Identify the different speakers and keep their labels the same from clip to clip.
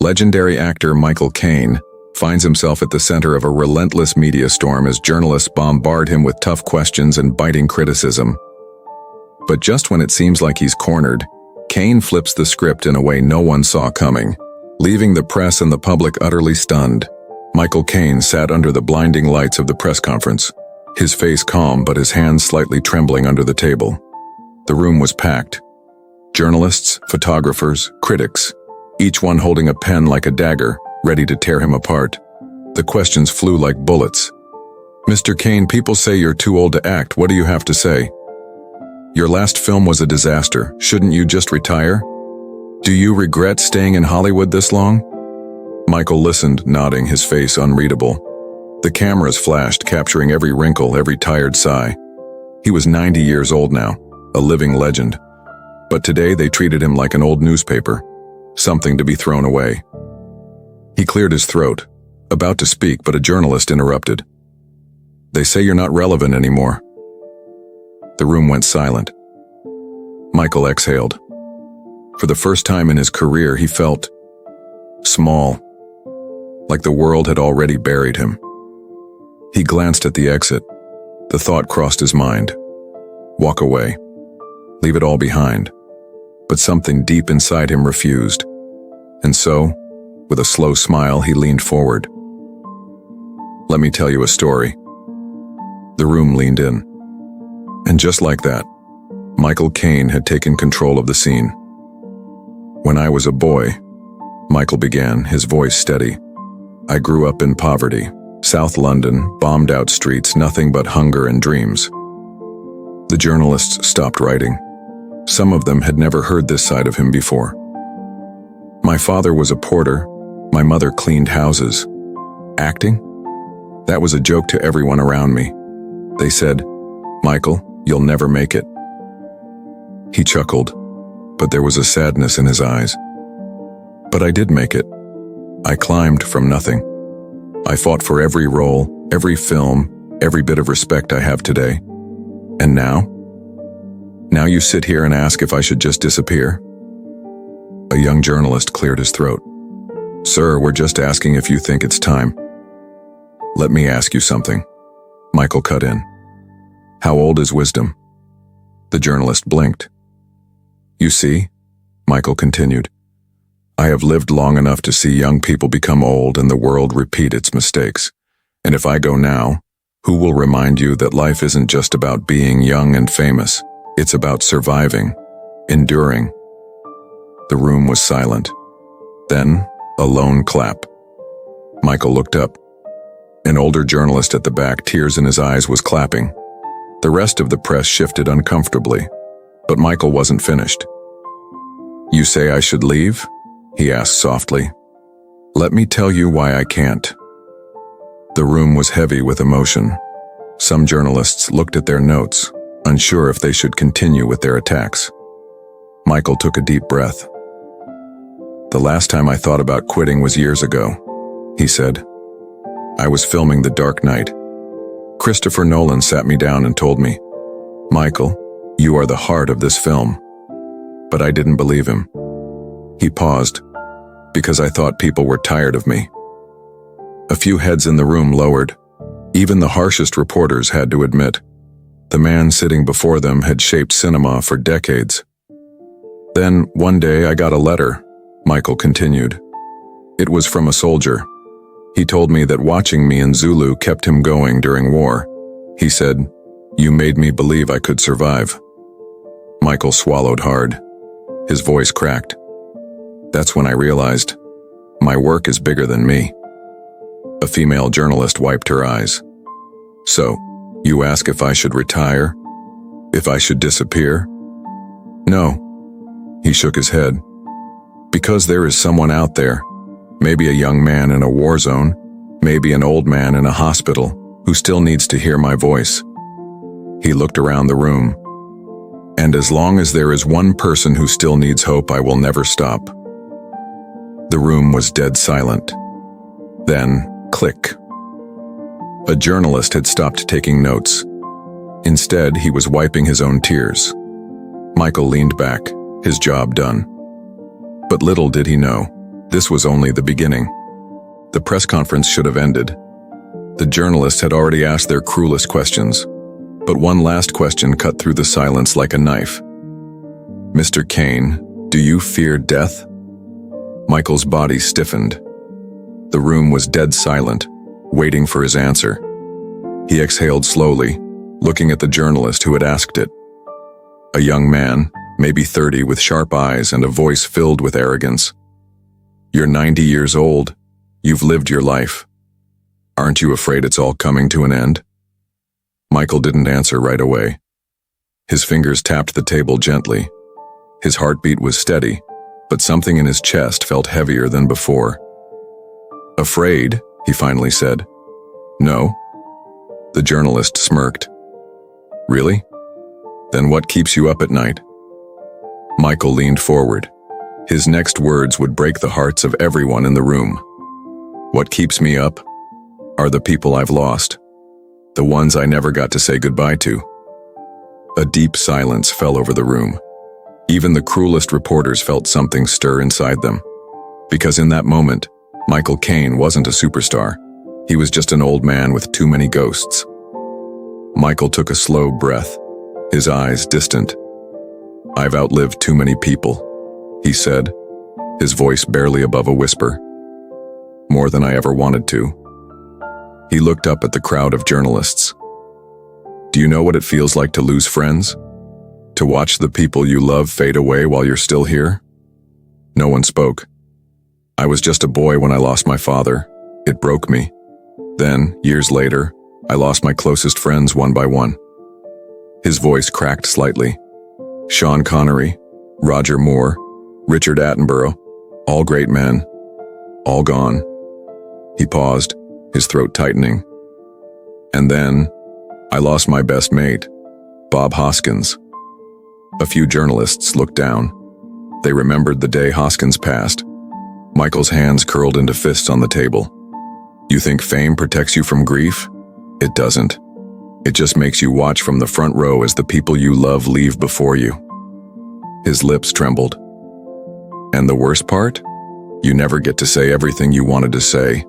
Speaker 1: Legendary actor Michael Caine finds himself at the center of a relentless media storm as journalists bombard him with tough questions and biting criticism. But just when it seems like he's cornered, Caine flips the script in a way no one saw coming, leaving the press and the public utterly stunned. Michael Caine sat under the blinding lights of the press conference, his face calm but his hands slightly trembling under the table. The room was packed. Journalists, photographers, critics, each one holding a pen like a dagger, ready to tear him apart. The questions flew like bullets. "Mr. Caine, people say you're too old to act. What do you have to say? Your last film was a disaster. Shouldn't you just retire? Do you regret staying in Hollywood this long?" Michael listened, nodding, his face unreadable. The cameras flashed, capturing every wrinkle, every tired sigh. He was 90 years old now, a living legend. But today they treated him like an old newspaper, something to be thrown away. He cleared his throat, about to speak, but a journalist interrupted. "They say you're not relevant anymore." The room went silent. Michael exhaled. For the first time in his career, he felt small, like the world had already buried him. He glanced at the exit. The thought crossed his mind. Walk away. Leave it all behind. But something deep inside him refused. And so, with a slow smile, he leaned forward. "Let me tell you a story." The room leaned in. And just like that, Michael Caine had taken control of the scene. "When I was a boy," Michael began, his voice steady, "I grew up in poverty, South London, bombed out streets, nothing but hunger and dreams." The journalists stopped writing. Some of them had never heard this side of him before. "My father was a porter, my mother cleaned houses. Acting? That was a joke to everyone around me. They said, 'Michael, you'll never make it.'" He chuckled, but there was a sadness in his eyes. "But I did make it. I climbed from nothing. I fought for every role, every film, every bit of respect I have today. And now? Now you sit here and ask if I should just disappear?" A young journalist cleared his throat. "Sir, we're just asking if you think it's time." "Let me ask you something," Michael cut in. "How old is wisdom?" The journalist blinked. "You see," Michael continued, "I have lived long enough to see young people become old and the world repeat its mistakes. And if I go now, who will remind you that life isn't just about being young and famous? It's about surviving, enduring." The room was silent. Then, a lone clap. Michael looked up. An older journalist at the back, tears in his eyes, was clapping. The rest of the press shifted uncomfortably, but Michael wasn't finished. "You say I should leave?" he asked softly. "Let me tell you why I can't." The room was heavy with emotion. Some journalists looked at their notes, unsure if they should continue with their attacks. Michael took a deep breath. "The last time I thought about quitting was years ago," he said. "I was filming The Dark Knight. Christopher Nolan sat me down and told me, 'Michael, you are the heart of this film.' But I didn't believe him." He paused, "because I thought people were tired of me." A few heads in the room lowered. Even the harshest reporters had to admit, the man sitting before them had shaped cinema for decades. "Then, one day, I got a letter," Michael continued. "It was from a soldier. He told me that watching me in Zulu kept him going during war. He said, 'You made me believe I could survive.'" Michael swallowed hard. His voice cracked. "That's when I realized, my work is bigger than me." A female journalist wiped her eyes. "So, you ask if I should retire? If I should disappear?" "No." He shook his head. "Because there is someone out there, maybe a young man in a war zone, maybe an old man in a hospital, who still needs to hear my voice." He looked around the room. "And as long as there is one person who still needs hope, I will never stop." The room was dead silent. Then, click. A journalist had stopped taking notes. Instead, he was wiping his own tears. Michael leaned back, his job done. But little did he know, This was only the beginning. The press conference should have ended. The journalists had already asked their cruelest questions, but one last question cut through the silence like a knife. "Mr. Caine, do you fear death?" Michael's body stiffened. The room was dead silent, waiting for his answer. He exhaled slowly, looking at the journalist who had asked it. A young man, maybe 30, with sharp eyes and a voice filled with arrogance. "You're 90 years old. You've lived your life. Aren't you afraid it's all coming to an end?" Michael didn't answer right away. His fingers tapped the table gently. His heartbeat was steady, but something in his chest felt heavier than before. "Afraid?" he finally said. "No." The journalist smirked. "Really? Then what keeps you up at night?" Michael leaned forward. His next words would break the hearts of everyone in the room. "What keeps me up are the people I've lost, the ones I never got to say goodbye to." A deep silence fell over the room. Even the cruelest reporters felt something stir inside them. Because in that moment, Michael Caine wasn't a superstar. He was just an old man with too many ghosts. Michael took a slow breath, his eyes distant. "I've outlived too many people," he said, his voice barely above a whisper. "More than I ever wanted to." He looked up at the crowd of journalists. "Do you know what it feels like to lose friends? To watch the people you love fade away while you're still here?" No one spoke. "I was just a boy when I lost my father. It broke me. Then, years later, I lost my closest friends one by one." His voice cracked slightly. "Sean Connery, Roger Moore, Richard Attenborough, all great men, all gone." He paused, his throat tightening. "And then, I lost my best mate, Bob Hoskins." A few journalists looked down. They remembered the day Hoskins passed. Michael's hands curled into fists on the table. "You think fame protects you from grief? It doesn't. It just makes you watch from the front row as the people you love leave before you." His lips trembled. "And the worst part? You never get to say everything you wanted to say."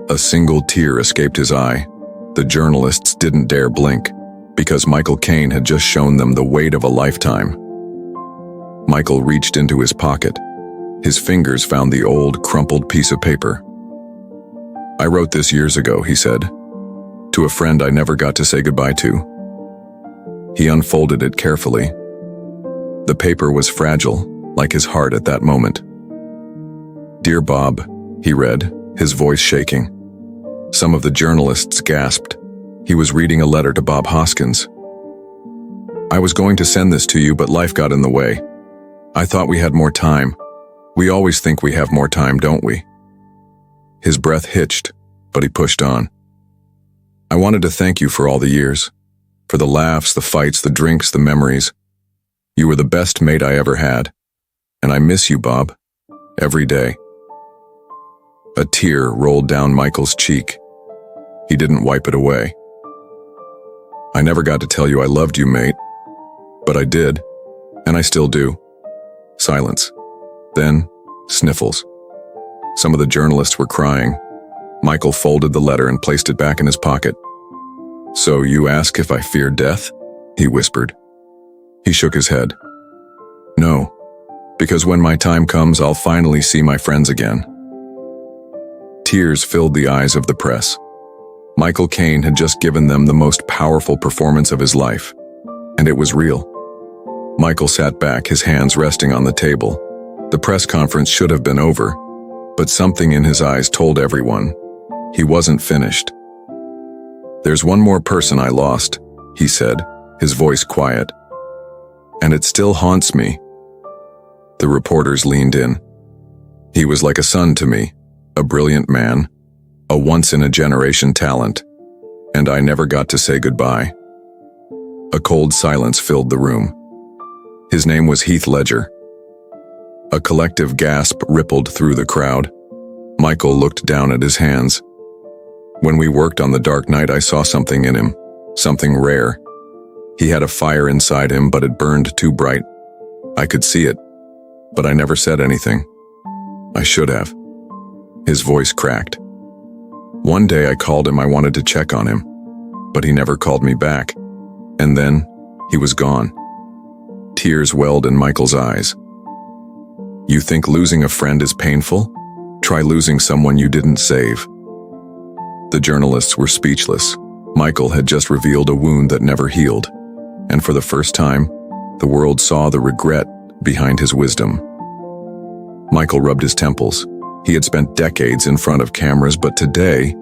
Speaker 1: A single tear escaped his eye. The journalists didn't dare blink, because Michael Caine had just shown them the weight of a lifetime. Michael reached into his pocket. His fingers found the old, crumpled piece of paper. "I wrote this years ago," he said, "to a friend I never got to say goodbye to." He unfolded it carefully. The paper was fragile, like his heart at that moment. "Dear Bob," he read, his voice shaking. Some of the journalists gasped. He was reading a letter to Bob Hoskins. "I was going to send this to you, but life got in the way. I thought we had more time. We always think we have more time, don't we?" His breath hitched, but he pushed on. "I wanted to thank you for all the years, for the laughs, the fights, the drinks, the memories. You were the best mate I ever had. And I miss you, Bob, every day." A tear rolled down Michael's cheek. He didn't wipe it away. "I never got to tell you I loved you, mate. But I did, and I still do." Silence. Then, sniffles. Some of the journalists were crying. Michael folded the letter and placed it back in his pocket. "So you ask if I fear death?" he whispered. He shook his head. "No, because when my time comes, I'll finally see my friends again." Tears filled the eyes of the press. Michael Caine had just given them the most powerful performance of his life, and it was real. Michael sat back, his hands resting on the table. The press conference should have been over, but something in his eyes told everyone he wasn't finished. "There's one more person I lost," he said, his voice quiet. "And it still haunts me." The reporters leaned in. "He was like a son to me, a brilliant man, a once-in-a-generation talent, and I never got to say goodbye." A cold silence filled the room. His name was Heath Ledger. A collective gasp rippled through the crowd. Michael looked down at his hands. "When we worked on The Dark Knight, I saw something in him, something rare. He had a fire inside him, but it burned too bright. I could see it, but I never said anything." I should have. His voice cracked. One day I called him. I wanted to check on him, but he never called me back. And then he was gone. Tears welled in Michael's eyes. You think losing a friend is painful? Try losing someone you didn't save. The journalists were speechless. Michael had just revealed a wound that never healed, and for the first time, the world saw the regret behind his wisdom. Michael rubbed his temples. He had spent decades in front of cameras, but today,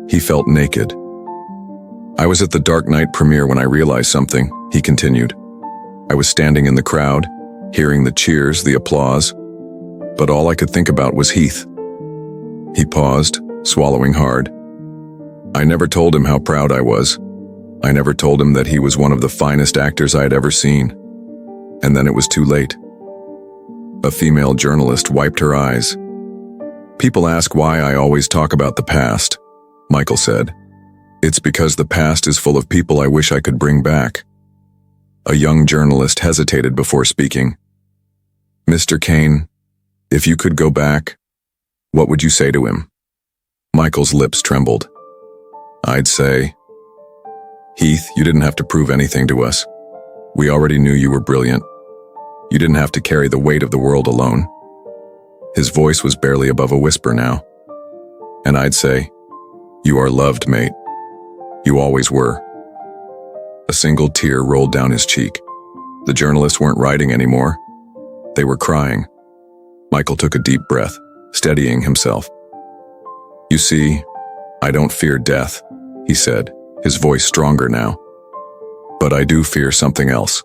Speaker 1: he felt naked. I was at the Dark Knight premiere when I realized something, he continued. I was standing in the crowd, hearing the cheers, the applause, but all I could think about was Heath. He paused, swallowing hard. I never told him how proud I was. I never told him that he was one of the finest actors I had ever seen. And then it was too late. A female journalist wiped her eyes. People ask why I always talk about the past, Michael said. It's because the past is full of people I wish I could bring back. A young journalist hesitated before speaking. Mr. Caine, if you could go back, what would you say to him? Michael's lips trembled. I'd say, Heath, you didn't have to prove anything to us. We already knew you were brilliant. You didn't have to carry the weight of the world alone. His voice was barely above a whisper now. And I'd say, you are loved, mate. You always were. A single tear rolled down his cheek. The journalists weren't writing anymore. They were crying. Michael took a deep breath, steadying himself. You see, I don't fear death, he said, his voice stronger now. But I do fear something else.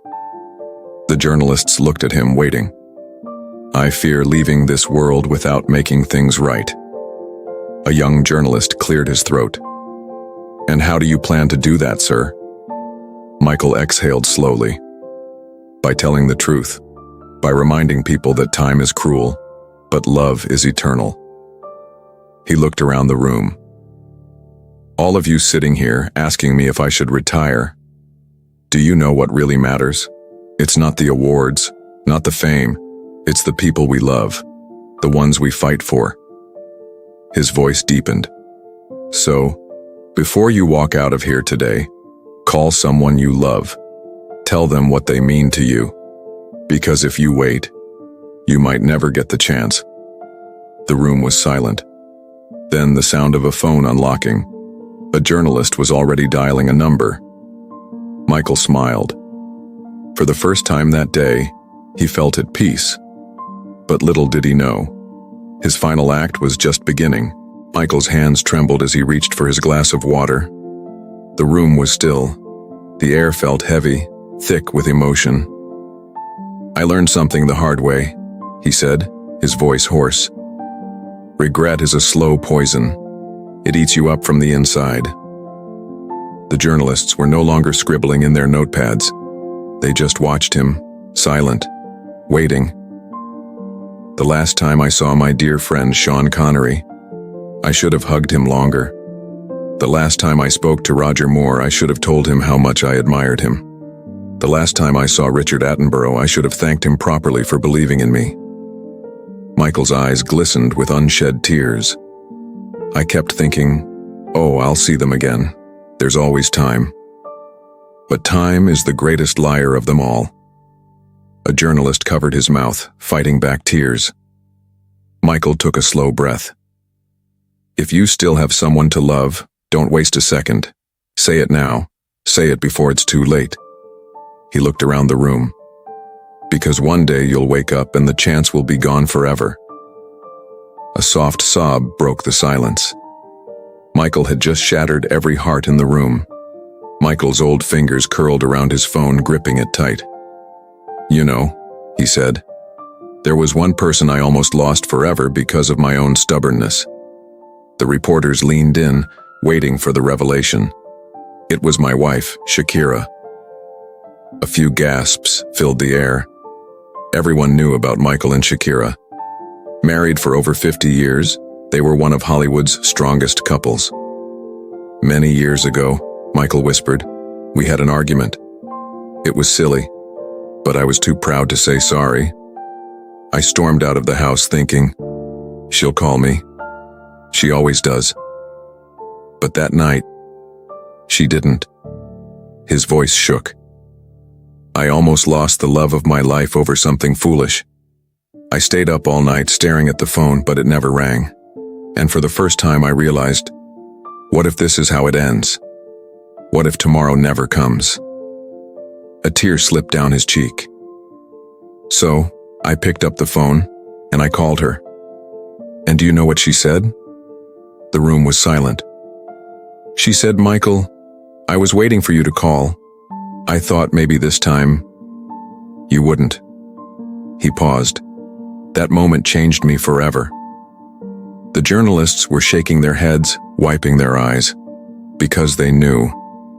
Speaker 1: The journalists looked at him, waiting. I fear leaving this world without making things right. A young journalist cleared his throat. And how do you plan to do that, sir? Michael exhaled slowly. By telling the truth. By reminding people that time is cruel, but love is eternal. He looked around the room. All of you sitting here asking me if I should retire. Do you know what really matters? It's not the awards, not the fame. It's the people we love, the ones we fight for. His voice deepened. So, before you walk out of here today, call someone you love. Tell them what they mean to you. Because if you wait, you might never get the chance. The room was silent. Then the sound of a phone unlocking. A journalist was already dialing a number. Michael smiled. For the first time that day, he felt at peace. But little did he know. His final act was just beginning. Michael's hands trembled as he reached for his glass of water. The room was still. The air felt heavy, thick with emotion. I learned something the hard way, he said, his voice hoarse. Regret is a slow poison. It eats you up from the inside. The journalists were no longer scribbling in their notepads. They just watched him, silent, waiting. The last time I saw my dear friend Sean Connery, I should have hugged him longer. The last time I spoke to Roger Moore, I should have told him how much I admired him. The last time I saw Richard Attenborough, I should have thanked him properly for believing in me. Michael's eyes glistened with unshed tears. I kept thinking, oh, I'll see them again. There's always time. But time is the greatest liar of them all. A journalist covered his mouth, fighting back tears. Michael took a slow breath. If you still have someone to love, don't waste a second. Say it now. Say it before it's too late. He looked around the room. Because one day you'll wake up and the chance will be gone forever. A soft sob broke the silence. Michael had just shattered every heart in the room. Michael's old fingers curled around his phone, gripping it tight. You know, he said, there was one person I almost lost forever because of my own stubbornness. The reporters leaned in, waiting for the revelation. It was my wife, Shakira. A few gasps filled the air. Everyone knew about Michael and Shakira. Married for over 50 years, they were one of Hollywood's strongest couples. Many years ago, Michael whispered, we had an argument. It was silly, but I was too proud to say sorry. I stormed out of the house thinking, She'll call me. She always does. But that night, she didn't. His voice shook. I almost lost the love of my life over something foolish. I stayed up all night staring at the phone, but it never rang. And for the first time I realized, what if this is how it ends? What if tomorrow never comes? A tear slipped down his cheek. So, I picked up the phone, and I called her. And do you know what she said? The room was silent. She said, Michael, I was waiting for you to call. I thought maybe this time you wouldn't. He paused. That moment changed me forever. The journalists were shaking their heads, wiping their eyes, because they knew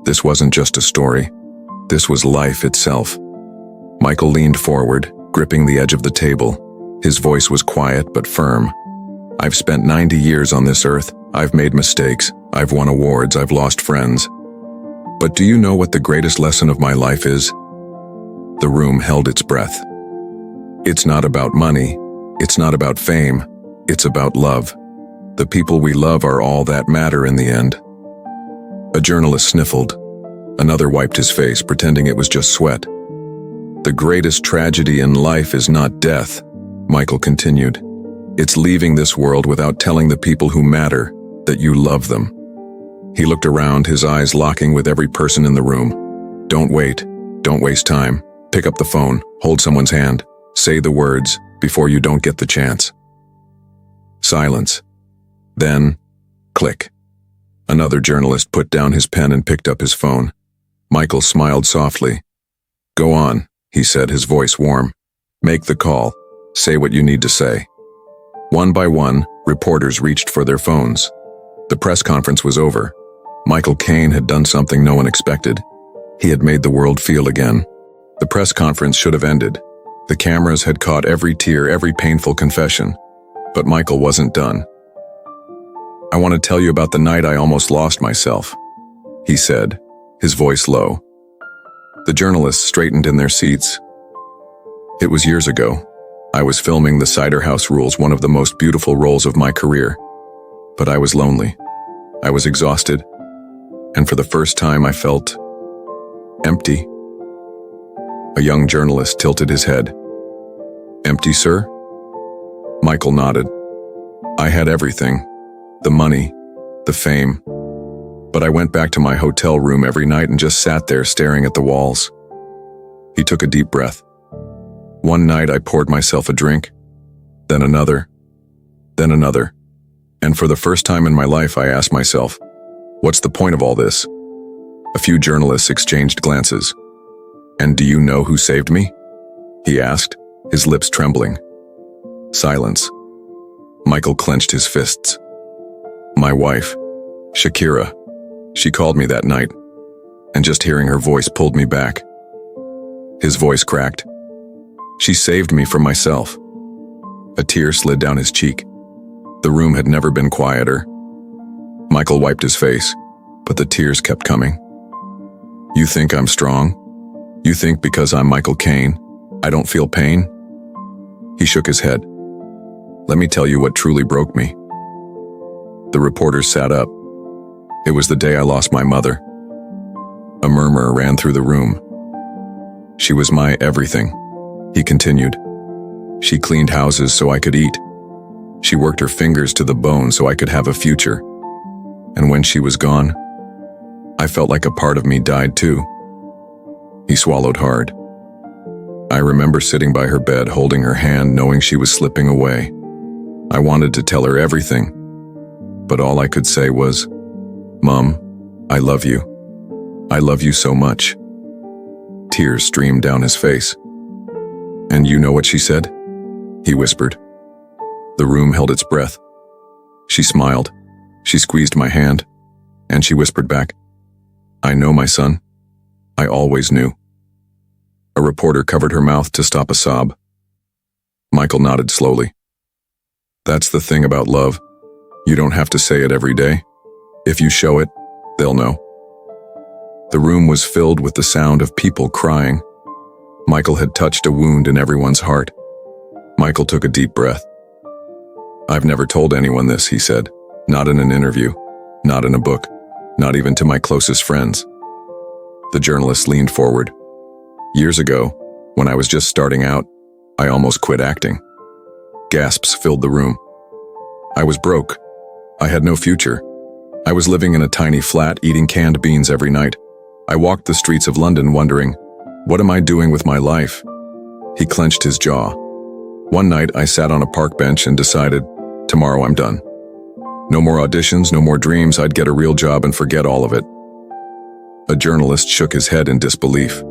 Speaker 1: this wasn't just a story. This was life itself. Michael leaned forward, gripping the edge of the table. His voice was quiet but firm. I've spent 90 years on this earth. I've made mistakes. I've won awards. I've lost friends. But do you know what the greatest lesson of my life is? The room held its breath. It's not about money. It's not about fame. It's about love. The people we love are all that matter in the end. A journalist sniffled. Another wiped his face, pretending it was just sweat. The greatest tragedy in life is not death, Michael continued. It's leaving this world without telling the people who matter that you love them. He looked around, his eyes locking with every person in the room. Don't wait. Don't waste time. Pick up the phone. Hold someone's hand. Say the words before you don't get the chance. Silence. Then, click. Another journalist put down his pen and picked up his phone. Michael smiled softly. Go on, he said, his voice warm. Make the call. Say what you need to say. One by one, reporters reached for their phones. The press conference was over. Michael Caine had done something no one expected. He had made the world feel again. The press conference should have ended. The cameras had caught every tear, every painful confession. But Michael wasn't done. I want to tell you about the night I almost lost myself, he said, his voice low. The journalists straightened in their seats. It was years ago. I was filming The Cider House Rules, one of the most beautiful roles of my career. But I was lonely. I was exhausted. And for the first time I felt empty. A young journalist tilted his head. Empty, sir? Michael nodded. I had everything. The money, the fame. But I went back to my hotel room every night and just sat there staring at the walls. He took a deep breath. One night I poured myself a drink, then another, then another. And for the first time in my life I asked myself, what's the point of all this? A few journalists exchanged glances. And do you know who saved me? He asked, his lips trembling. Silence. Michael clenched his fists. My wife, Shakira. She called me that night, and just hearing her voice pulled me back. His voice cracked. She saved me from myself. A tear slid down his cheek. The room had never been quieter. Michael wiped his face, but the tears kept coming. You think I'm strong? You think because I'm Michael Caine, I don't feel pain? He shook his head. Let me tell you what truly broke me. The reporters sat up. It was the day I lost my mother. A murmur ran through the room. She was my everything, he continued. She cleaned houses so I could eat. She worked her fingers to the bone so I could have a future. And when she was gone, I felt like a part of me died too. He swallowed hard. I remember sitting by her bed, holding her hand, knowing she was slipping away. I wanted to tell her everything, but all I could say was, Mom, I love you. I love you so much. Tears streamed down his face. And you know what she said? He whispered. The room held its breath. She smiled. She squeezed my hand, and she whispered back, I know, my son. I always knew. A reporter covered her mouth to stop a sob. Michael nodded slowly. That's the thing about love. You don't have to say it every day. If you show it, they'll know. The room was filled with the sound of people crying. Michael had touched a wound in everyone's heart. Michael took a deep breath. "I've never told anyone this," he said. "Not in an interview, not in a book, not even to my closest friends." The journalist leaned forward. "Years ago, when I was just starting out, I almost quit acting." Gasps filled the room. "I was broke. I had no future. I was living in a tiny flat, eating canned beans every night. I walked the streets of London wondering, what am I doing with my life?" He clenched his jaw. "One night, I sat on a park bench and decided, tomorrow I'm done. No more auditions, no more dreams. I'd get a real job and forget all of it." A journalist shook his head in disbelief.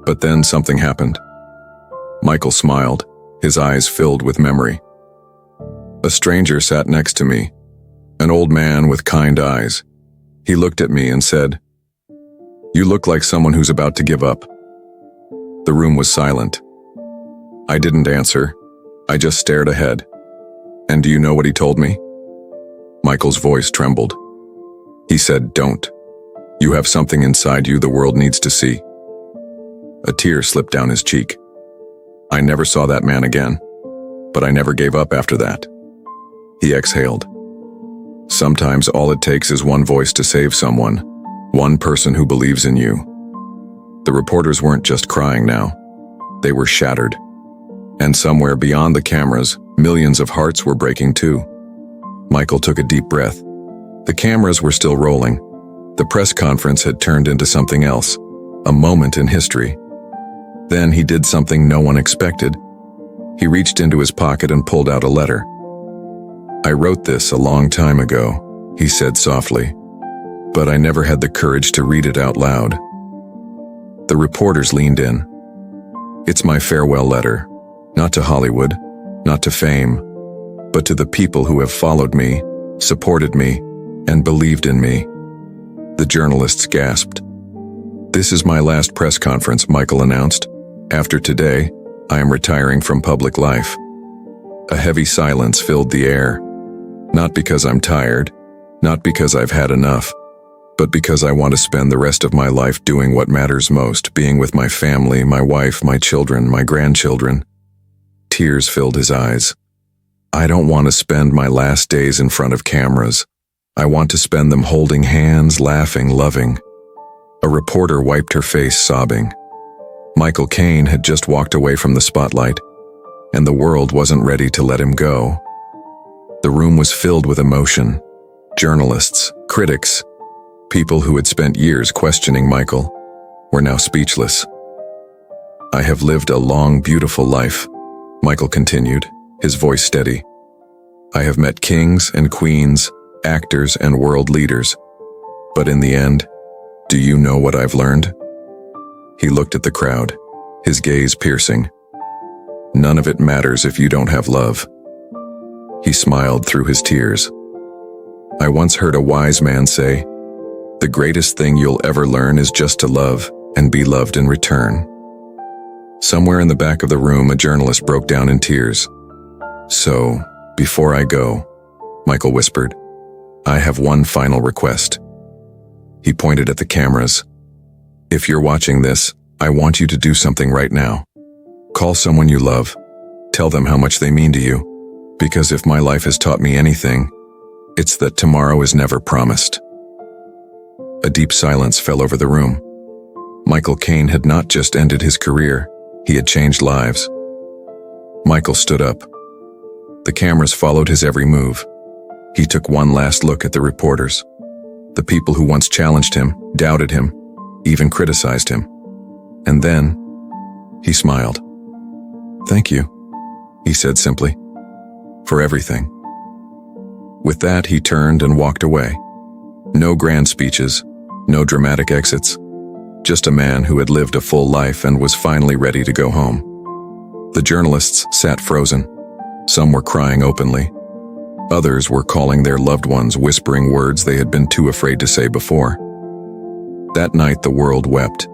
Speaker 1: But then something happened. Michael smiled, his eyes filled with memory. A stranger sat next to me, an old man with kind eyes. He looked at me and said, "You look like someone who's about to give up." The room was silent. I didn't answer. I just stared ahead. And do you know what he told me? Michael's voice trembled. He said, "Don't. You have something inside you the world needs to see." A tear slipped down his cheek. I never saw that man again, but I never gave up after that. He exhaled. Sometimes all it takes is one voice to save someone, one person who believes in you. The reporters weren't just crying now. They were shattered. And somewhere beyond the cameras, millions of hearts were breaking too. Michael took a deep breath. The cameras were still rolling. The press conference had turned into something else, a moment in history. Then he did something no one expected. He reached into his pocket and pulled out a letter. "I wrote this a long time ago," he said softly, "but I never had the courage to read it out loud." The reporters leaned in. "It's my farewell letter, not to Hollywood, not to fame, but to the people who have followed me, supported me, and believed in me." The journalists gasped. "This is my last press conference," Michael announced. "After today, I am retiring from public life." A heavy silence filled the air. Not because I'm tired, not because I've had enough, but because I want to spend the rest of my life doing what matters most, being with my family, my wife, my children, my grandchildren. Tears filled his eyes. "I don't want to spend my last days in front of cameras. I want to spend them holding hands, laughing, loving." A reporter wiped her face, sobbing. Michael Caine had just walked away from the spotlight, and the world wasn't ready to let him go. The room was filled with emotion. Journalists, critics, people who had spent years questioning Michael, were now speechless. "I have lived a long, beautiful life," Michael continued, his voice steady. "I have met kings and queens, actors and world leaders. But in the end, do you know what I've learned?" He looked at the crowd, his gaze piercing. "None of it matters if you don't have love." He smiled through his tears. "I once heard a wise man say, the greatest thing you'll ever learn is just to love and be loved in return." Somewhere in the back of the room, a journalist broke down in tears. "So, before I go," Michael whispered, "I have one final request." He pointed at the cameras. "If you're watching this, I want you to do something right now. Call someone you love. Tell them how much they mean to you. Because if my life has taught me anything, it's that tomorrow is never promised." A deep silence fell over the room. Michael Caine had not just ended his career, he had changed lives. Michael stood up. The cameras followed his every move. He took one last look at the reporters, the people who once challenged him, doubted him, even criticized him. And then, he smiled. "Thank you," he said simply, "for everything." With that, he turned and walked away. No grand speeches, no dramatic exits, just a man who had lived a full life and was finally ready to go home. The journalists sat frozen. Some were crying openly. Others were calling their loved ones, whispering words they had been too afraid to say before. That night, the world wept.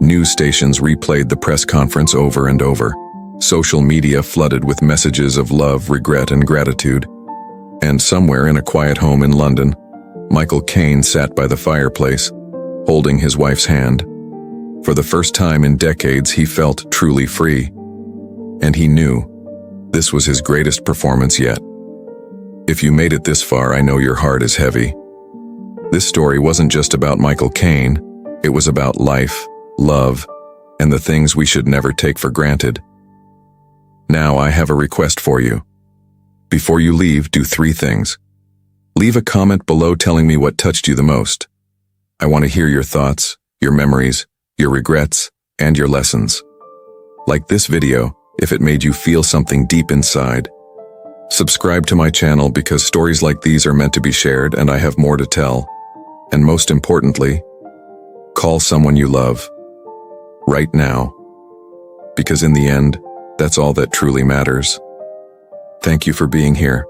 Speaker 1: News stations replayed the press conference over and over. Social media flooded with messages of love, regret, and gratitude. And somewhere in a quiet home in London, Michael Caine sat by the fireplace, holding his wife's hand. For the first time in decades, he felt truly free. And he knew this was his greatest performance yet. If you made it this far, I know your heart is heavy. This story wasn't just about Michael Caine, it was about life, love, and the things we should never take for granted. Now I have a request for you. Before you leave, do 3 things. Leave a comment below telling me what touched you the most. I want to hear your thoughts, your memories, your regrets, and your lessons. Like this video if it made you feel something deep inside. Subscribe to my channel because stories like these are meant to be shared and I have more to tell. And most importantly, call someone you love. Right now. Because in the end, that's all that truly matters. Thank you for being here.